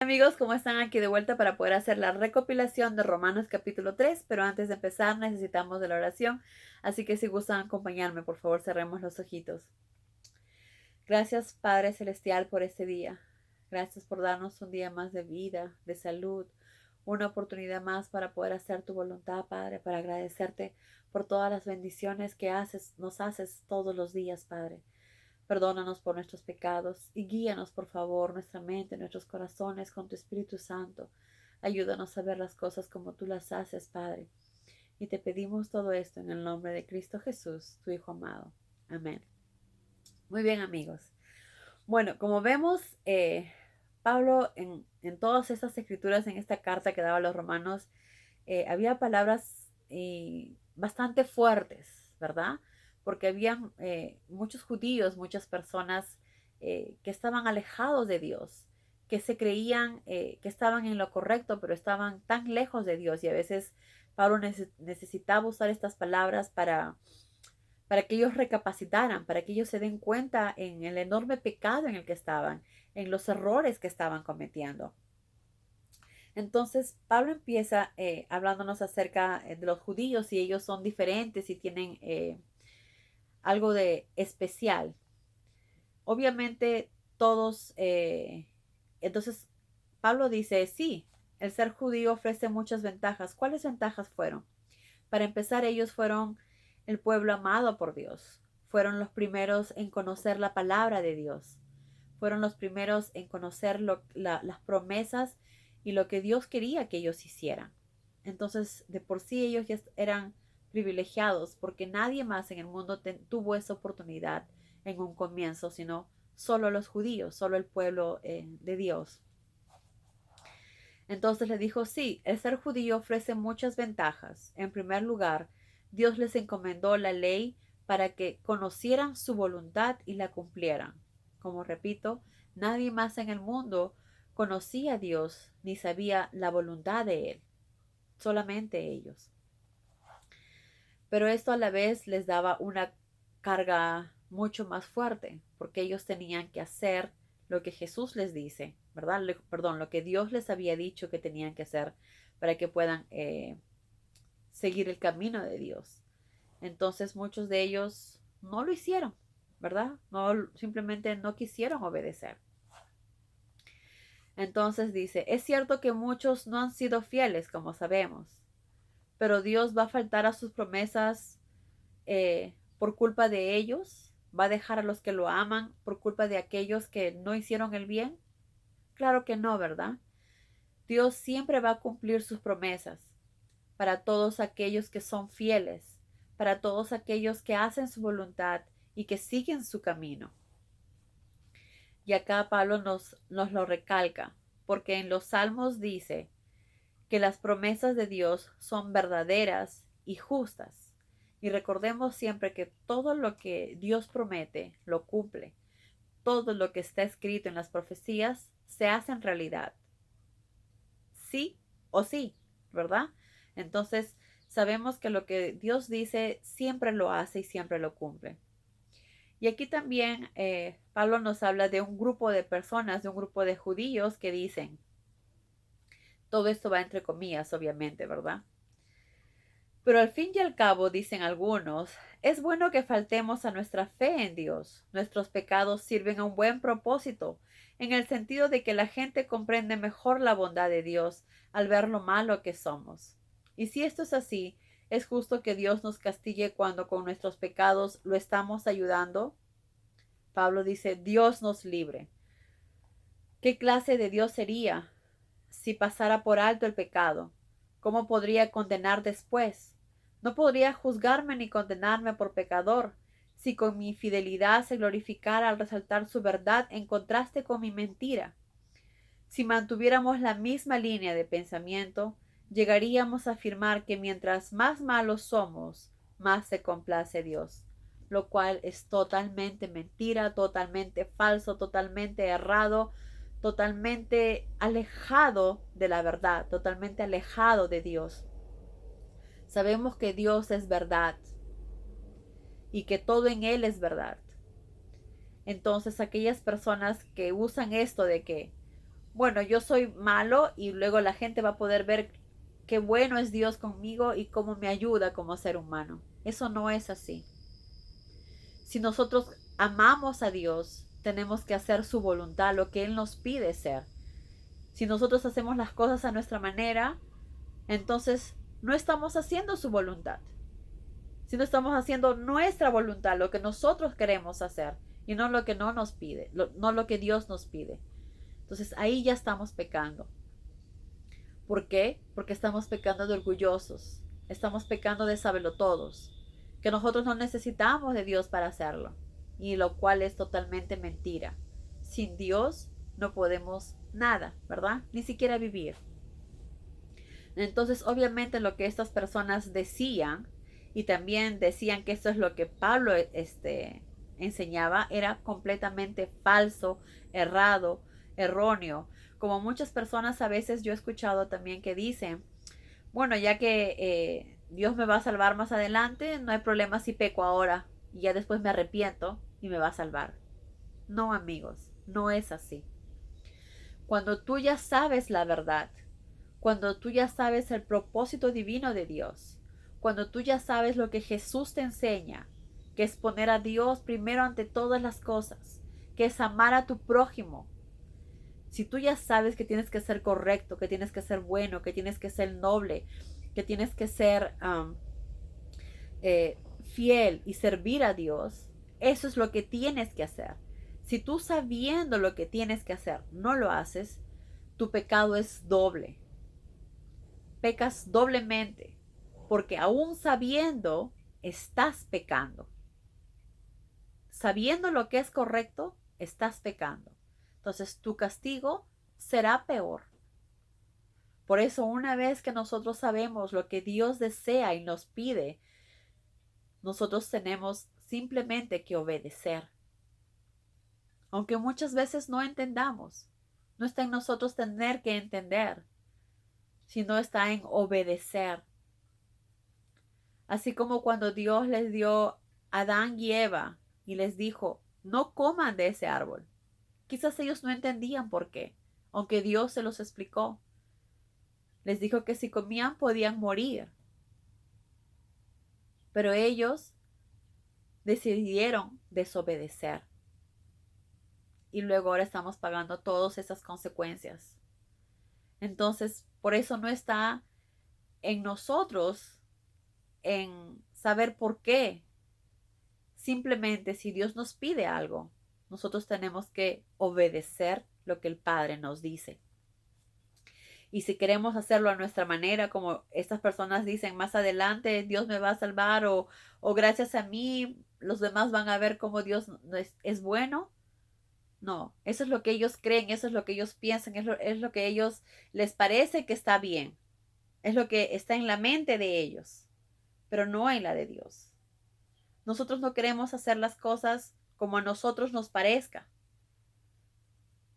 Amigos, ¿cómo están? Aquí de vuelta para poder hacer la recopilación de Romanos capítulo 3, pero antes de empezar necesitamos de la oración, así que si gustan acompañarme, por favor cerremos los ojitos. Gracias Padre Celestial por este día. Gracias por darnos un día más de vida, de salud, una oportunidad más para poder hacer tu voluntad, Padre, para agradecerte por todas las bendiciones que nos haces todos los días, Padre. Perdónanos por nuestros pecados y guíanos, por favor, nuestra mente, nuestros corazones con tu Espíritu Santo. Ayúdanos a ver las cosas como tú las haces, Padre. Y te pedimos todo esto en el nombre de Cristo Jesús, tu Hijo amado. Amén. Muy bien, amigos. Bueno, como vemos, Pablo en todas estas escrituras, en esta carta que daba a los romanos, había palabras bastante fuertes, ¿verdad? Porque había muchos judíos, muchas personas que estaban alejados de Dios, que se creían que estaban en lo correcto, pero estaban tan lejos de Dios. Y a veces Pablo necesitaba usar estas palabras para que ellos recapacitaran, para que ellos se den cuenta en el enorme pecado en el que estaban, en los errores que estaban cometiendo. Entonces, Pablo empieza hablándonos acerca de los judíos y ellos son diferentes y tienen algo de especial. Obviamente, todos, entonces, Pablo dice, sí, el ser judío ofrece muchas ventajas. ¿Cuáles ventajas fueron? Para empezar, ellos fueron el pueblo amado por Dios. Fueron los primeros en conocer la palabra de Dios. Fueron los primeros en conocer las promesas y lo que Dios quería que ellos hicieran. Entonces, de por sí ellos ya eran privilegiados porque nadie más en el mundo tuvo esa oportunidad en un comienzo, sino solo los judíos, solo el pueblo de Dios. Entonces le dijo, sí, el ser judío ofrece muchas ventajas. En primer lugar, Dios les encomendó la ley para que conocieran su voluntad y la cumplieran. Como repito, nadie más en el mundo conocía a Dios ni sabía la voluntad de Él, solamente ellos. Pero esto a la vez les daba una carga mucho más fuerte, porque ellos tenían que hacer lo que Jesús les dice, ¿verdad? Perdón, lo que Dios les había dicho que tenían que hacer para que puedan seguir el camino de Dios. Entonces muchos de ellos no lo hicieron, ¿verdad? No, simplemente no quisieron obedecer. Entonces dice, es cierto que muchos no han sido fieles, como sabemos, pero Dios va a faltar a sus promesas por culpa de ellos, va a dejar a los que lo aman por culpa de aquellos que no hicieron el bien. Claro que no, ¿verdad? Dios siempre va a cumplir sus promesas para todos aquellos que son fieles, para todos aquellos que hacen su voluntad y que siguen su camino. Y acá Pablo nos lo recalca, porque en los Salmos dice que las promesas de Dios son verdaderas y justas. Y recordemos siempre que todo lo que Dios promete lo cumple. Todo lo que está escrito en las profecías se hace en realidad. Sí o sí, ¿verdad? Entonces sabemos que lo que Dios dice siempre lo hace y siempre lo cumple. Y aquí también Pablo nos habla de un grupo de personas, de un grupo de judíos que dicen, todo esto va entre comillas, obviamente, ¿verdad? Pero al fin y al cabo, dicen algunos, es bueno que faltemos a nuestra fe en Dios. Nuestros pecados sirven a un buen propósito, en el sentido de que la gente comprende mejor la bondad de Dios al ver lo malo que somos. Y si esto es así, ¿es justo que Dios nos castigue cuando con nuestros pecados lo estamos ayudando? Pablo dice, Dios nos libre. ¿Qué clase de Dios sería si pasara por alto el pecado? ¿Cómo podría condenar después? No podría juzgarme ni condenarme por pecador, si con mi fidelidad se glorificara al resaltar su verdad en contraste con mi mentira. Si mantuviéramos la misma línea de pensamiento, llegaríamos a afirmar que mientras más malos somos, más se complace Dios, lo cual es totalmente mentira, totalmente falso, totalmente errado, totalmente alejado de la verdad, totalmente alejado de Dios. Sabemos que Dios es verdad y que todo en Él es verdad. Entonces aquellas personas que usan esto de que bueno, yo soy malo y luego la gente va a poder ver qué bueno es Dios conmigo y cómo me ayuda como ser humano. Eso no es así. Si nosotros amamos a Dios, tenemos que hacer su voluntad, lo que Él nos pide ser. Si nosotros hacemos las cosas a nuestra manera, entonces no estamos haciendo su voluntad. Si no estamos haciendo nuestra voluntad, lo que nosotros queremos hacer y no lo que no nos pide, no lo que Dios nos pide. Entonces ahí ya estamos pecando. ¿Por qué? Porque estamos pecando de orgullosos. Estamos pecando de sabelotodos. Que nosotros no necesitamos de Dios para hacerlo. Y lo cual es totalmente mentira. Sin Dios no podemos nada, ¿verdad? Ni siquiera vivir. Entonces, obviamente lo que estas personas decían, y también decían que esto es lo que Pablo enseñaba, era completamente falso, errado, erróneo. Como muchas personas a veces yo he escuchado también que dicen, bueno, ya que Dios me va a salvar más adelante, no hay problema si peco ahora y ya después me arrepiento y me va a salvar. No, amigos, no es así. Cuando tú ya sabes la verdad, cuando tú ya sabes el propósito divino de Dios, cuando tú ya sabes lo que Jesús te enseña, que es poner a Dios primero ante todas las cosas, que es amar a tu prójimo. Si tú ya sabes que tienes que ser correcto, que tienes que ser bueno, que tienes que ser noble, que tienes que ser fiel y servir a Dios, eso es lo que tienes que hacer. Si tú sabiendo lo que tienes que hacer no lo haces, tu pecado es doble. Pecas doblemente, porque aún sabiendo, estás pecando. Sabiendo lo que es correcto, estás pecando. Entonces tu castigo será peor. Por eso una vez que nosotros sabemos lo que Dios desea y nos pide, nosotros tenemos simplemente que obedecer. Aunque muchas veces no entendamos, no está en nosotros tener que entender, sino está en obedecer. Así como cuando Dios les dio a Adán y Eva y les dijo, no coman de ese árbol. Quizás ellos no entendían por qué, aunque Dios se los explicó. Les dijo que si comían podían morir, pero ellos decidieron desobedecer. Y luego ahora estamos pagando todas esas consecuencias. Entonces, por eso no está en nosotros en saber por qué. Simplemente si Dios nos pide algo, nosotros tenemos que obedecer lo que el Padre nos dice. Y si queremos hacerlo a nuestra manera, como estas personas dicen más adelante, Dios me va a salvar o gracias a mí los demás van a ver cómo Dios es bueno. No, eso es lo que ellos creen, eso es lo que ellos piensan, es lo que ellos les parece que está bien. Es lo que está en la mente de ellos, pero no en la de Dios. Nosotros no queremos hacer las cosas como a nosotros nos parezca.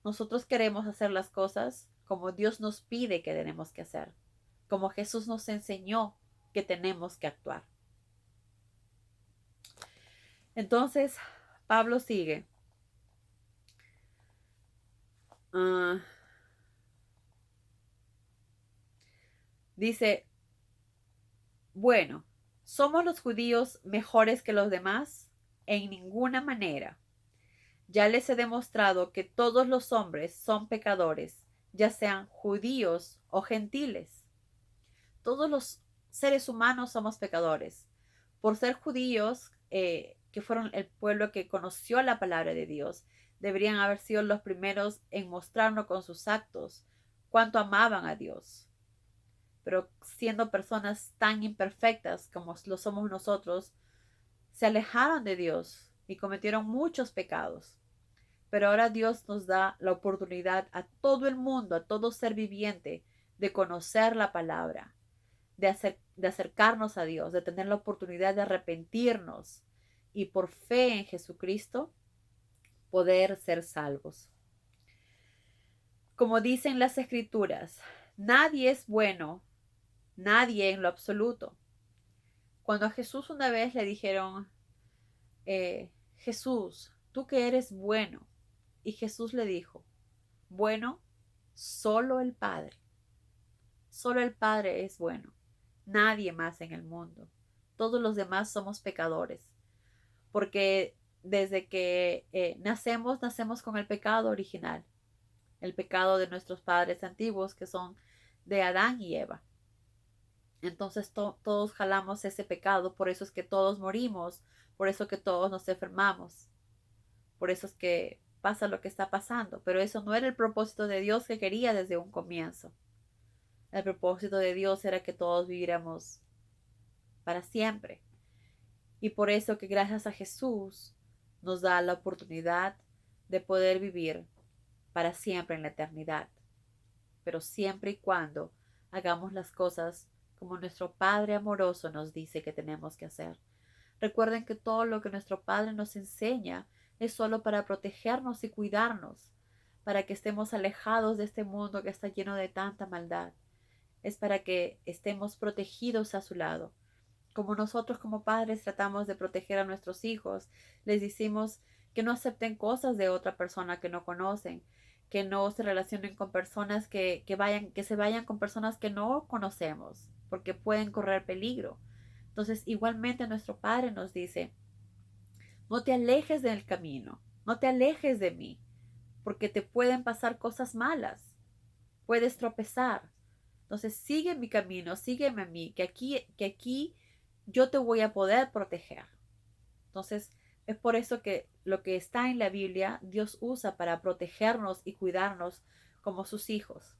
Nosotros queremos hacer las cosas como Dios nos pide que tenemos que hacer, como Jesús nos enseñó que tenemos que actuar. Entonces, Pablo sigue. Uh, dice, bueno, ¿somos los judíos mejores que los demás? En ninguna manera. Ya les he demostrado que todos los hombres son pecadores, ya sean judíos o gentiles. Todos los seres humanos somos pecadores. Por ser judíos, que fueron el pueblo que conoció la palabra de Dios, deberían haber sido los primeros en mostrarnos con sus actos cuánto amaban a Dios. Pero siendo personas tan imperfectas como lo somos nosotros, se alejaron de Dios y cometieron muchos pecados. Pero ahora Dios nos da la oportunidad a todo el mundo, a todo ser viviente, de conocer la palabra, de acercarnos a Dios, de tener la oportunidad de arrepentirnos y por fe en Jesucristo poder ser salvos. Como dicen las Escrituras, nadie es bueno, nadie en lo absoluto. Cuando a Jesús una vez le dijeron, Jesús, tú que eres bueno, y Jesús le dijo, bueno, Solo el Padre. Solo el Padre es bueno. Nadie más en el mundo. Todos los demás somos pecadores. Porque desde que nacemos con el pecado original. El pecado de nuestros padres antiguos, que son de Adán y Eva. Entonces todos jalamos ese pecado, por eso es que todos morimos, por eso que todos nos enfermamos, por eso es que pasa lo que está pasando. Pero eso no era el propósito de Dios que quería desde un comienzo. El propósito de Dios era que todos viviéramos para siempre. Y por eso que gracias a Jesús nos da la oportunidad de poder vivir para siempre en la eternidad. Pero siempre y cuando hagamos las cosas como nuestro Padre amoroso nos dice que tenemos que hacer. Recuerden que todo lo que nuestro Padre nos enseña es solo para protegernos y cuidarnos, para que estemos alejados de este mundo que está lleno de tanta maldad. Es para que estemos protegidos a su lado. Como nosotros como padres tratamos de proteger a nuestros hijos, les decimos que no acepten cosas de otra persona que no conocen, que no se relacionen con personas que se vayan con personas que no conocemos, porque pueden correr peligro. Entonces, igualmente nuestro Padre nos dice, no te alejes del camino, no te alejes de mí, porque te pueden pasar cosas malas, puedes tropezar. Entonces, sigue mi camino, sígueme a mí, que aquí yo te voy a poder proteger. Entonces, es por eso que lo que está en la Biblia, Dios usa para protegernos y cuidarnos como sus hijos.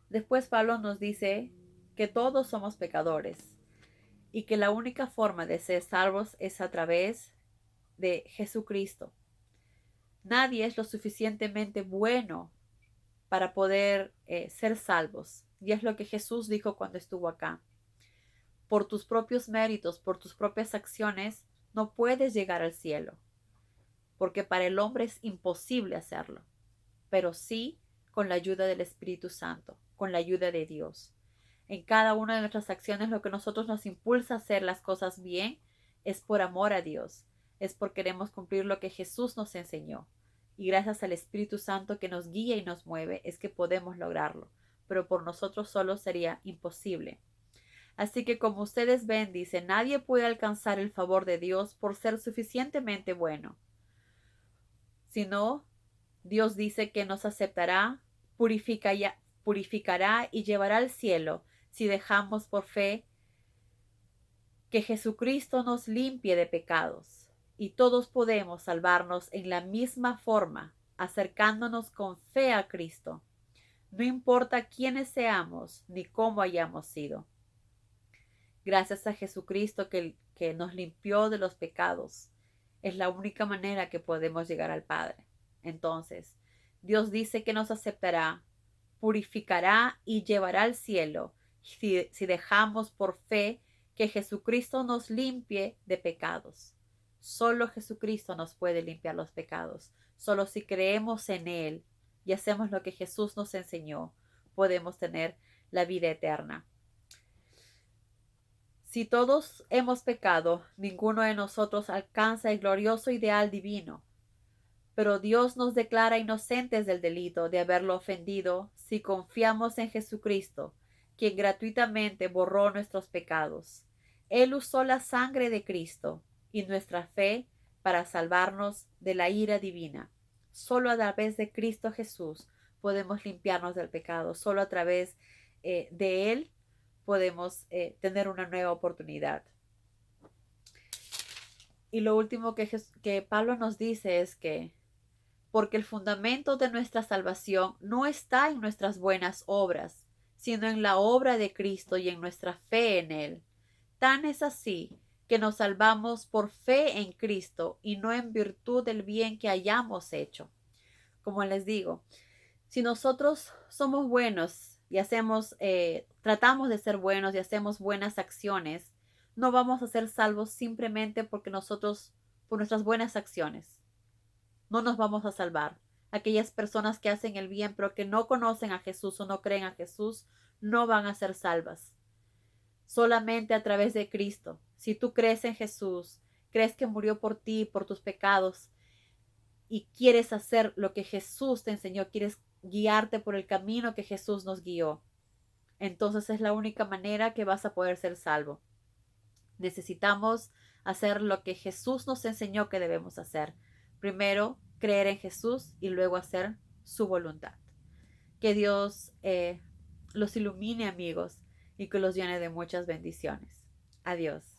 Después Pablo nos dice que todos somos pecadores y que la única forma de ser salvos es a través de Jesucristo. Nadie es lo suficientemente bueno para poder ser salvos. Y es lo que Jesús dijo cuando estuvo acá. Por tus propios méritos, por tus propias acciones, no puedes llegar al cielo, porque para el hombre es imposible hacerlo, pero sí con la ayuda del Espíritu Santo, con la ayuda de Dios. En cada una de nuestras acciones lo que nosotros nos impulsa a hacer las cosas bien es por amor a Dios, es porque queremos cumplir lo que Jesús nos enseñó. Y gracias al Espíritu Santo que nos guía y nos mueve es que podemos lograrlo, pero por nosotros solos sería imposible. Así que como ustedes ven, dice, nadie puede alcanzar el favor de Dios por ser suficientemente bueno, sino Dios dice que nos aceptará, purificará y llevará al cielo si dejamos por fe que Jesucristo nos limpie de pecados. Y todos podemos salvarnos en la misma forma, acercándonos con fe a Cristo. No importa quiénes seamos ni cómo hayamos sido. Gracias a Jesucristo que nos limpió de los pecados, es la única manera que podemos llegar al Padre. Entonces, Dios dice que nos aceptará, purificará y llevará al cielo si dejamos por fe que Jesucristo nos limpie de pecados. Solo Jesucristo nos puede limpiar los pecados. Solo si creemos en Él y hacemos lo que Jesús nos enseñó, podemos tener la vida eterna. Si todos hemos pecado, ninguno de nosotros alcanza el glorioso ideal divino. Pero Dios nos declara inocentes del delito de haberlo ofendido si confiamos en Jesucristo, quien gratuitamente borró nuestros pecados. Él usó la sangre de Cristo y nuestra fe para salvarnos de la ira divina. Solo a través de Cristo Jesús podemos limpiarnos del pecado. Solo a través de Él podemos tener una nueva oportunidad. Y lo último que Pablo nos dice es que porque el fundamento de nuestra salvación no está en nuestras buenas obras, sino en la obra de Cristo y en nuestra fe en Él. Tan es así que nos salvamos por fe en Cristo y no en virtud del bien que hayamos hecho. Como les digo, si nosotros somos buenos y tratamos de ser buenos y hacemos buenas acciones, no vamos a ser salvos simplemente por nuestras buenas acciones. No nos vamos a salvar. Aquellas personas que hacen el bien pero que no conocen a Jesús o no creen a Jesús, no van a ser salvas. Solamente a través de Cristo. Si tú crees en Jesús, crees que murió por ti, por tus pecados, y quieres hacer lo que Jesús te enseñó, quieres guiarte por el camino que Jesús nos guió. Entonces es la única manera que vas a poder ser salvo. Necesitamos hacer lo que Jesús nos enseñó que debemos hacer. Primero, creer en Jesús y luego hacer su voluntad. Que Dios los ilumine, amigos, y que los llene de muchas bendiciones. Adiós.